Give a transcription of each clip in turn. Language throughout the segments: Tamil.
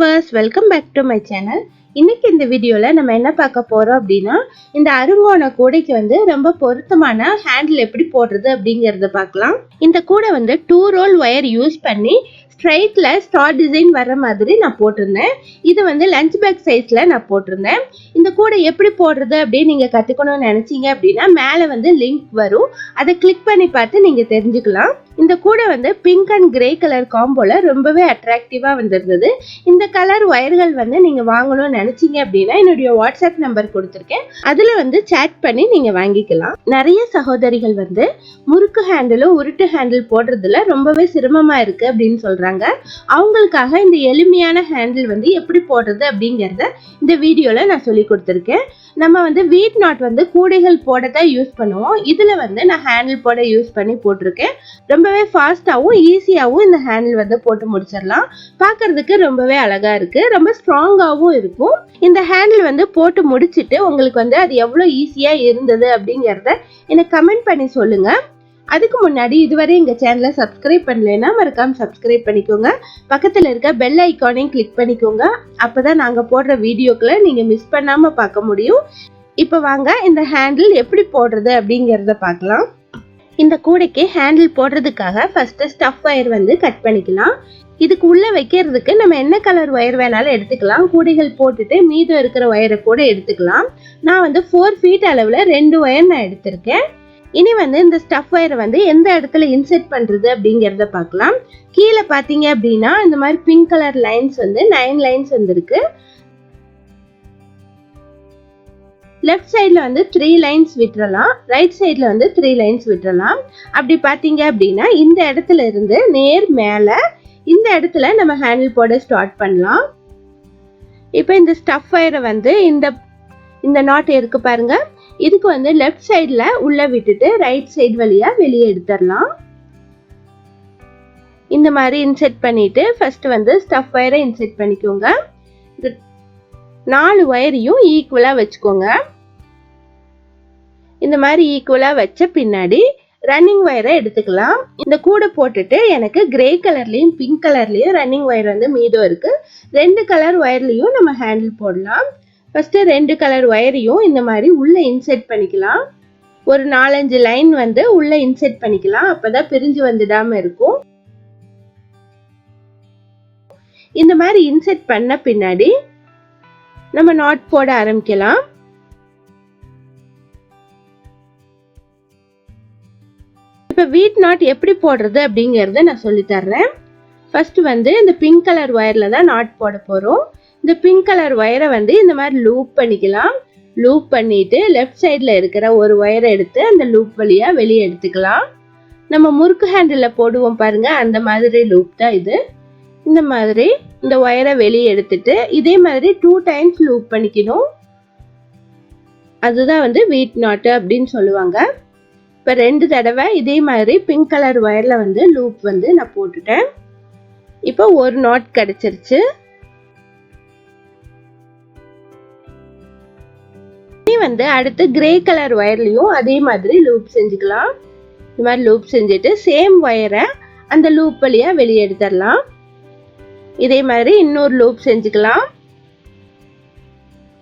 viewers, welcome back to my channel. இன்னைக்கு இந்த வீடியோல நம்ம என்ன பார்க்க போறோம் அப்படின்னா இந்த அருங்கோண கூடைக்கு ரொம்ப பொருத்தமான ஹேண்டில் எப்படி போடுறது அப்படிங்கறத பார்க்கலாம். இந்த கூடை 2 ரோல் வயர் யூஸ் பண்ணி ஸ்ட்ரைட்ல ஸ்டார் டிசைன் வர மாதிரி நான் போட்டிருந்தேன். இது லஞ்ச் பேக் சைஸ்ல நான் போட்டிருந்தேன். இந்த கூடை எப்படி போடுறது அப்படின்னு நீங்க கத்துக்கணும்னு நினைச்சீங்க அப்படின்னா மேல லிங்க் வரும், அதை கிளிக் பண்ணி பார்த்து நீங்க தெரிஞ்சுக்கலாம். இந்த கூடை பிங்க் அண்ட் கிரே கலர் காம்போல ரொம்பவே அட்ராக்டிவா வந்திருந்தது. இந்த கலர் வயர்கள் நீங்க வாங்கணும்னு நினைச்சீங்க அப்படின்னா என்னுடைய வாட்ஸ்அப் நம்பர் கொடுத்திருக்கேன், அதுல சேட் பண்ணி நீங்க வாங்கிக்கலாம். நிறைய சகோதரிகள் முறுக்கு ஹேண்டிலும் உருட்டு ஹேண்டில் போடுறதுல ரொம்பவே சிரமமா இருக்கு அப்படின்னு சொல்றாங்க. அவங்களுக்காக இந்த எளிமையான ஹேண்டில் எப்படி போடுறது அப்படிங்கறத இந்த வீடியோல நான் சொல்லி கொடுத்திருக்கேன். நம்ம வீட் நாட் கூடைகள் போடத்தான் யூஸ் பண்ணுவோம். இதுல நான் ஹேண்டில் போட யூஸ் பண்ணி போட்டிருக்கேன். ரொம்பவே ஃபாஸ்டாவும் ஈஸியாவும் இந்த ஹேண்டில் போட்டு முடிச்சிடலாம். பார்க்கிறதுக்கு ரொம்பவே அழகா இருக்கு, ரொம்ப ஸ்ட்ராங்காவும் இருக்கும். இந்த ஹேண்டில் போட்டு முடிச்சிட்டு உங்களுக்கு அது எவ்வளவு ஈஸியா இருந்தது அப்படிங்கறத எனக்கு கமெண்ட் பண்ணி சொல்லுங்க. அதுக்கு முன்னாடி இதுவரை எங்க சேனலை சப்ஸ்கிரைப் பண்ணலைன்னா மறக்காம சப்ஸ்கிரைப் பண்ணிக்கோங்க. பக்கத்துல இருக்க பெல் ஐகானையும் கிளிக் பண்ணிக்கோங்க. அப்பதான் நாங்க போடுற வீடியோக்களை நீங்க மிஸ் பண்ணாம பார்க்க முடியும். இப்ப வாங்க இந்த ஹேண்டில் எப்படி போடுறது அப்படிங்கறத பார்க்கலாம். இந்த கூடைக்கு ஹேண்டில் போடுறதுக்காக ஃபர்ஸ்ட் ஸ்டஃப் வயர் கட் பண்ணிக்கலாம். இதுக்கு உள்ள வைக்கிறதுக்கு நம்ம என்ன கலர் வயர் வேணாலும் எடுத்துக்கலாம். கூடைகள் போட்டுட்டு மீதம் இருக்கிற வயரை கூட எடுத்துக்கலாம். நான் 4 ஃபீட் அளவுல 2 வயர் நான் எடுத்திருக்கேன். இனி இந்த ஸ்டஃப் வயரை எந்த இடத்துல இன்செர்ட் பண்றது அப்படிங்கறத பார்க்கலாம். கீழே பாத்தீங்க அப்படின்னா இந்த மாதிரி பிங்க் கலர் லைன்ஸ் 9 லைன்ஸ் வந்திருக்கு. லெஃப்ட் சைட்ல 3 லைன்ஸ் விட்டுறலாம், ரைட் சைட்ல 3 லைன்ஸ் விட்டுறலாம். அப்படி பாத்தீங்க அப்படின்னா இந்த இடத்துல இருந்து நேர் மேல இந்த இடத்துல நம்ம ஹேண்டில் போட ஸ்டார்ட் பண்ணலாம். இப்போ இந்த ஸ்டஃப் வயரை இந்த நாட் இருக்கு பாருங்க, இதுக்கு லெஃப்ட் சைட்ல உள்ள விட்டுட்டு ரைட் சைடு வழியா வெளியே எடுத்துடலாம். இந்த மாதிரி இன்செர்ட் பண்ணிட்டு ஃபர்ஸ்ட் ஸ்டஃப் வயரை இன்செர்ட் பண்ணிக்கோங்க. 4 வயரையும் ஈக்குவலா வச்சுக்கோங்க. இந்த மாதிரி ஈக்குவலா வச்ச பின்னாடி ரன்னிங் வயரை எடுத்துக்கலாம். இந்த கூடை போட்டுட்டு எனக்கு கிரே கலர்லயும் பிங்க் கலர்லயும் ரன்னிங் வயர் மீதம் இருக்கு. 2 கலர் வயர்லயும் நம்ம ஹேண்டில் போடலாம். ஃபர்ஸ்ட் 2 கலர் வயரையும் இந்த மாதிரி உள்ள இன்செர்ட் பண்ணிக்கலாம். ஒரு 4-5 லைன் உள்ள இன்செர்ட் பண்ணிக்கலாம், அப்பதான் பிரிஞ்சு வந்துடாம இருக்கும். இந்த மாதிரி இன்செர்ட் பண்ண பின்னாடி நம்ம நாட் போட ஆரம்பிக்கலாம். இப்ப வீட் நாட் எப்படி போடுறது அப்படிங்கறத நான் சொல்லி தர்றேன். ஃபர்ஸ்ட் இந்த பிங்க் கலர் வயர்ல தான் நாட் போட போறோம். இந்த பிங்க் கலர் வயரை இந்த மாதிரி லூப் பண்ணிக்கலாம். லூப் பண்ணிட்டு லெஃப்ட் சைட்ல இருக்கிற ஒரு வயரை எடுத்து அந்த லூப் வழியா வெளியே எடுத்துக்கலாம். நம்ம முறுக்கு ஹேண்டில் போடுவோம் பாருங்க, அந்த மாதிரி லூப் தான் இது. இந்த மாதிரி இந்த வயரை வெளியே எடுத்துட்டு இதே மாதிரி 2 டைம்ஸ் லூப் பண்ணிக்கணும். அதுதான் வீட் நாட் அப்படின்னு சொல்லுவாங்க. இப்ப 2 தடவை இதே மாதிரி பிங்க் கலர் வயர்ல லூப் நான் போட்டுட்டேன். இப்போ ஒரு நாட் கிடைச்சிருச்சு. அடுத்து கிரே கலர் வயர்லயும் அதே மாதிரி லூப் செஞ்சுக்கலாம். இந்த மாதிரி லூப் செஞ்சுட்டு சேம் வயரை அந்த லூப் வழியா வெளியே எடுத்துடலாம். இதே மாதிரி இன்னொரு லூப் செஞ்சுக்கலாம்.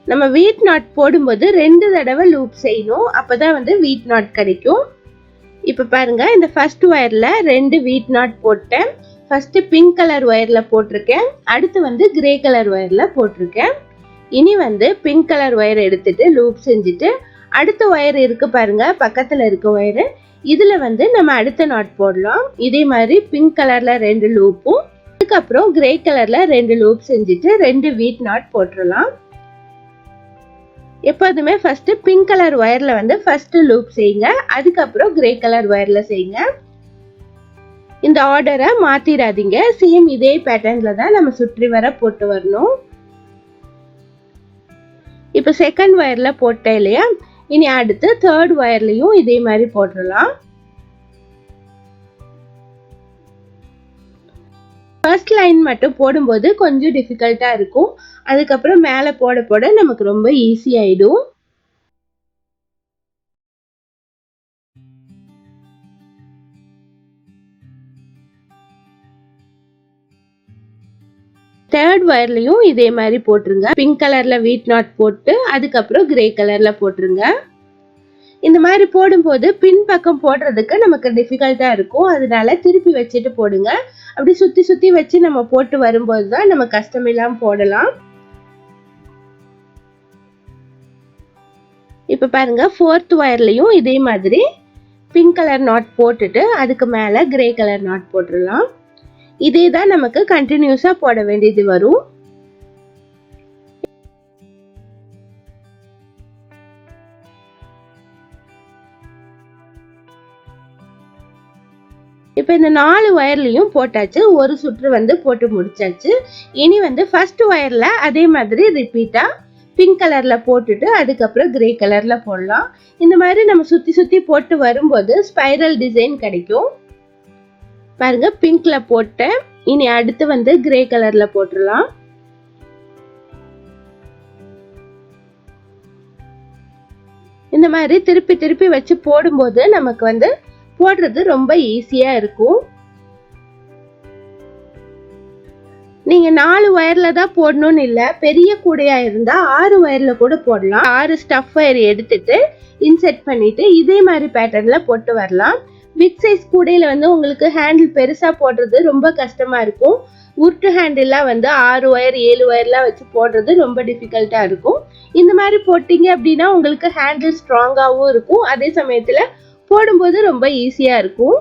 நம்ம வீட் நாட் போடும்போது 2 தடவை லூப் செய்யணும், அப்பதான் வீட் நாட் கிடைக்கும். இப்ப பாருங்க, இந்த ஃபர்ஸ்ட் வயர்ல 2 வீட் நாட் போட்டேன். ஃபர்ஸ்ட் பிங்க் கலர் வயர்ல போட்டிருக்கேன், அடுத்து கிரே கலர் வயர்ல போட்டிருக்கேன். இனி பிங்க் கலர் வயர் எடுத்துட்டு லூப் செஞ்சுட்டு அடுத்த வயர் இருக்கு பாருங்க, பக்கத்துல இருக்க வயரு, இதுல நம்ம அடுத்த நாட் போடலாம். இதே மாதிரி பிங்க் கலர்ல 2 லூப்பும் அதுக்கப்புறம் கிரே கலர்ல 2 லூப் செஞ்சுட்டு 2 வீட் நாட் போட்டுடலாம். எப்போதுமே ஃபர்ஸ்ட் பிங்க் கலர் வயர்ல ஃபர்ஸ்ட் லூப் செய்யுங்க, அதுக்கப்புறம் கிரே கலர் வயர்ல செய்யுங்க. இந்த ஆர்டரை மாத்திராதீங்க, சேம் இதே பேட்டர்ன்ல தான் நம்ம சுற்றி வர போட்டு வரணும். இப்ப செகண்ட் வயர்ல போட்டேன் இல்லையா, இனி அடுத்து தேர்ட் வயர்லயும் இதே மாதிரி போட்டுடலாம். ஃபர்ஸ்ட் லைன் மட்டும் போடும்போது கொஞ்சம் டிஃபிகல்ட்டா இருக்கும், அதுக்கப்புறம் மேல போட போட நமக்கு ரொம்ப ஈஸி ஆயிடும். தேர்ட் வயர்லயும் இதே மாதிரி போட்டுருங்க. பிங்க் கலர்ல வீட் நாட் போட்டு அதுக்கப்புறம் கிரே கலர்ல போட்டுருங்க. இந்த மாதிரி போடும்போது பின் பக்கம் போடுறதுக்கு நமக்கு டிஃபிகல்ட்டா இருக்கும். அதனால திருப்பி வச்சுட்டு போடுங்க. அப்படி சுத்தி சுத்தி வச்சு நம்ம போட்டு வரும்போது தான் நம்ம கஷ்டம் இல்லாம போடலாம். இப்ப பாருங்க, ஃபோர்த் வயர்லயும் இதே மாதிரி பிங்க் கலர் நாட் போட்டுட்டு அதுக்கு மேல கிரே கலர் நாட் போட்டுடலாம். இதே தான் நமக்கு கண்டினியூஸா போட வேண்டியது வரும். இப்போ இந்த 4 வயர்லயும் போட்டாச்சு. ஒரு சுற்று வந்து போட்டு முடிச்சாச்சு. இனி வந்து ஃபர்ஸ்ட் வயர்ல அதே மாதிரி ரிப்பீட்டா பிங்க் கலர்ல போட்டுட்டு அதுக்கப்புறம் கிரே கலர்ல போடலாம். இந்த மாதிரி நம்ம சுத்தி சுத்தி போட்டு வரும்போது ஸ்பைரல் டிசைன் கிடைக்கும். பாருங்க, பிங்க்ல போட்டேன். இனி அடுத்து வந்து கிரே கலர்ல போட்டுடலாம். இந்த மாதிரி திருப்பி திருப்பி வச்சு போடும்போது நமக்கு வந்து போடுறது ரொம்ப ஈஸியா இருக்கும். நீங்க 4 வயர்ல தான் போடணும்னு இல்ல, பெரிய கூடையா இருந்தா 6 வயர்ல கூட போடலாம். 6 ஸ்டஃப் வயர் எடுத்துட்டு இன்செர்ட் பண்ணிட்டு இதே மாதிரி பேட்டர்ன்ல போட்டு வரலாம். பிக் சைஸ் கூடையில வந்து உங்களுக்கு ஹேண்டில் பெருசா போடுறது ரொம்ப கஷ்டமா இருக்கும். உருட்டு ஹேண்டில்லாம் வந்து 6 வயர் 7 வயர்லாம் வச்சு போடுறது ரொம்ப டிஃபிகல்ட்டா இருக்கும். இந்த மாதிரி போட்டீங்க அப்படின்னா உங்களுக்கு ஹேண்டில் ஸ்ட்ராங்காகவும் இருக்கும். அதே சமயத்துல போடும்போது ரொம்ப ஈஸியா இருக்கும்.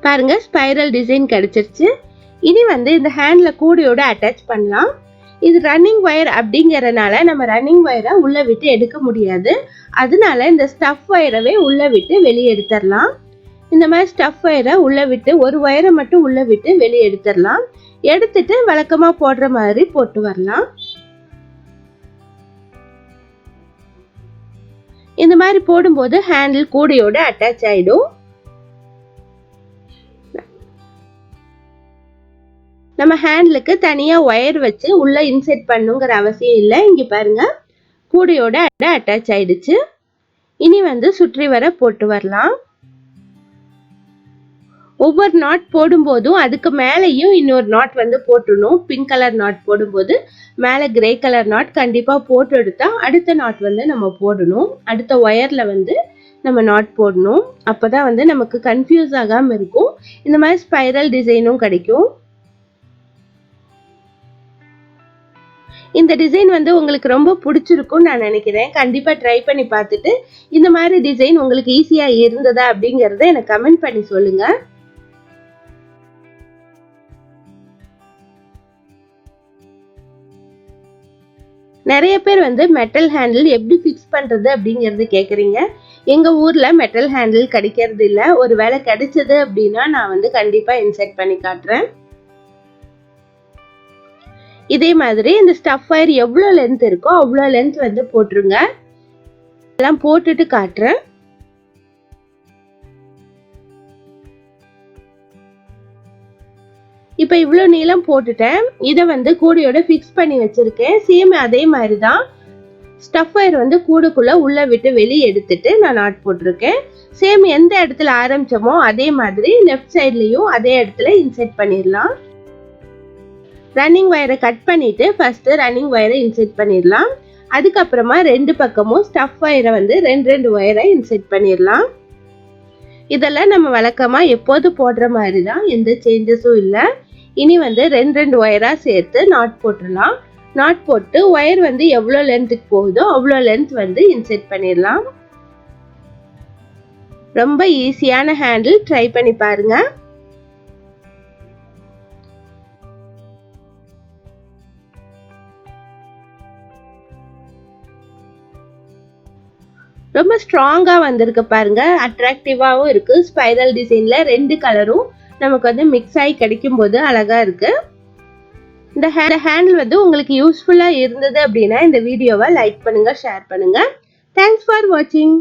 பாருங்க, ஸ்பைரல் டிசைன் கிடைச்சிருச்சு. இனி வந்து இந்த ஹேண்ட்ல கூடையோட அட்டாச் பண்ணலாம். இது ரன்னிங் வயர் அப்படிங்கறனால நம்ம ரன்னிங் வயரை உள்ள விட்டு எடுக்க முடியாது. அதனால இந்த ஸ்டஃப் வயரவே உள்ள விட்டு வெளியே எடுத்துடலாம். இந்த மாதிரி ஸ்டஃப் வயரை உள்ள விட்டு ஒரு வயரை மட்டும் உள்ள விட்டு வெளியே எடுத்துடலாம். எடுத்துட்டு வழக்கமா போடுற மாதிரி போட்டு வரலாம். இந்த மாதிரி போடும்போது ஹேண்டில் கூடையோட அட்டாச் ஆயிடும். நம்ம ஹேண்டிலுக்கு தனியா ஒயர் வச்சு உள்ள இன்செர்ட் பண்ணுங்கிற அவசியம் இல்லை. இங்க பாருங்க, கூடையோட அட்டாச் ஆயிடுச்சு. இனி வந்து சுற்றி வர போட்டு வரலாம். ஒவ்வொரு நாட் போடும்போதும் அதுக்கு மேலேயும் இன்னொரு நாட் வந்து போட்டுடணும். பிங்க் கலர் நாட் போடும்போது மேலே கிரே கலர் நாட் கண்டிப்பா போட்டு எடுத்தா அடுத்த நாட் வந்து நம்ம போடணும். அடுத்த ஒயர்ல வந்து நம்ம நாட் போடணும். அப்பதான் வந்து நமக்கு கன்ஃபியூஸ் ஆகாம இருக்கும். இந்த மாதிரி ஸ்பைரல் டிசைனும் கிடைக்கும். இந்த டிசைன் வந்து உங்களுக்கு ரொம்ப பிடிச்சிருக்கும்னு நான் நினைக்கிறேன். கண்டிப்பா ட்ரை பண்ணி பார்த்துட்டு இந்த மாதிரி டிசைன் உங்களுக்கு ஈஸியா இருந்ததா அப்படிங்கறத எனக்கு கமெண்ட் பண்ணி சொல்லுங்க. நிறைய பேர் வந்து மெட்டல் ஹேண்டில் எப்படி ஃபிக்ஸ் பண்றது அப்படிங்கறது கேக்குறீங்க. எங்க ஊர்ல மெட்டல் ஹேண்டில் கிடைக்கிறது இல்ல. ஒருவேளை கிடைச்சது அப்படின்னா நான் வந்து கண்டிப்பா இன்செர்ட் பண்ணி காட்டுறேன். இதே மாதிரி இந்த ஸ்டஃப் வயர் எவ்வளவு லென்த் இருக்கோ அவ்வளவு லென்த் வந்து போட்டுருங்க. எல்லாம் போட்டுட்டு காட்டுறேன். இப்ப இவ்வளவு நீளம் போட்டுட்டேன். இதை வந்து கூடையோட ஃபிக்ஸ் பண்ணி வச்சிருக்கேன். சேம் அதே மாதிரி தான் ஸ்டஃப் வயர் வந்து கூடைக்குள்ள உள்ள விட்டு வெளியே எடுத்துட்டு நான் நாட் போட்டிருக்கேன். சேம் எந்த இடத்துல ஆரம்பிச்சோமோ அதே மாதிரி லெஃப்ட் சைட்லயும் அதே இடத்துல இன்செர்ட் பண்ணிடலாம். ரன்னிங் வயரை கட் பண்ணிட்டு ஃபர்ஸ்ட் ரன்னிங் வயரை இன்செர்ட் பண்ணிடலாம். அதுக்கப்புறமா ரெண்டு பக்கமும் ஸ்டஃப் வயரை வந்து ரெண்டு வயரை இன்செர்ட் பண்ணிடலாம். இதெல்லாம் நம்ம வழக்கமா எப்போது போடுற மாதிரி தான், எந்த சேஞ்சஸும் இல்லை. இனி வந்து ரெண்டு ஒயரா சேர்த்து நாட் போட்டுடலாம். நாட் போட்டு ஒயர் வந்து எவ்வளோ லென்த்துக்கு போகுதோ அவ்வளோ லென்த் வந்து இன்செர்ட் பண்ணிடலாம். ரொம்ப ஈஸியான ஹேண்டில், ட்ரை பண்ணி பாருங்க. ரொம்ப ஸ்ட்ராங்கா வந்திருக்கு பாருங்க. அட்ராக்டிவாவும் இருக்கு. ஸ்பைரல் டிசைன்ல ரெண்டு கலரும் நமக்கு வந்து மிக்ஸ் ஆகி கிடைக்கும் போது அழகா இருக்கு. இந்த ஹேண்டில் வந்து உங்களுக்கு யூஸ்ஃபுல்லா இருந்தது அப்படின்னா இந்த வீடியோவை லைக் பண்ணுங்க, ஷேர் பண்ணுங்க. தேங்க்ஸ் ஃபார் வாட்சிங்.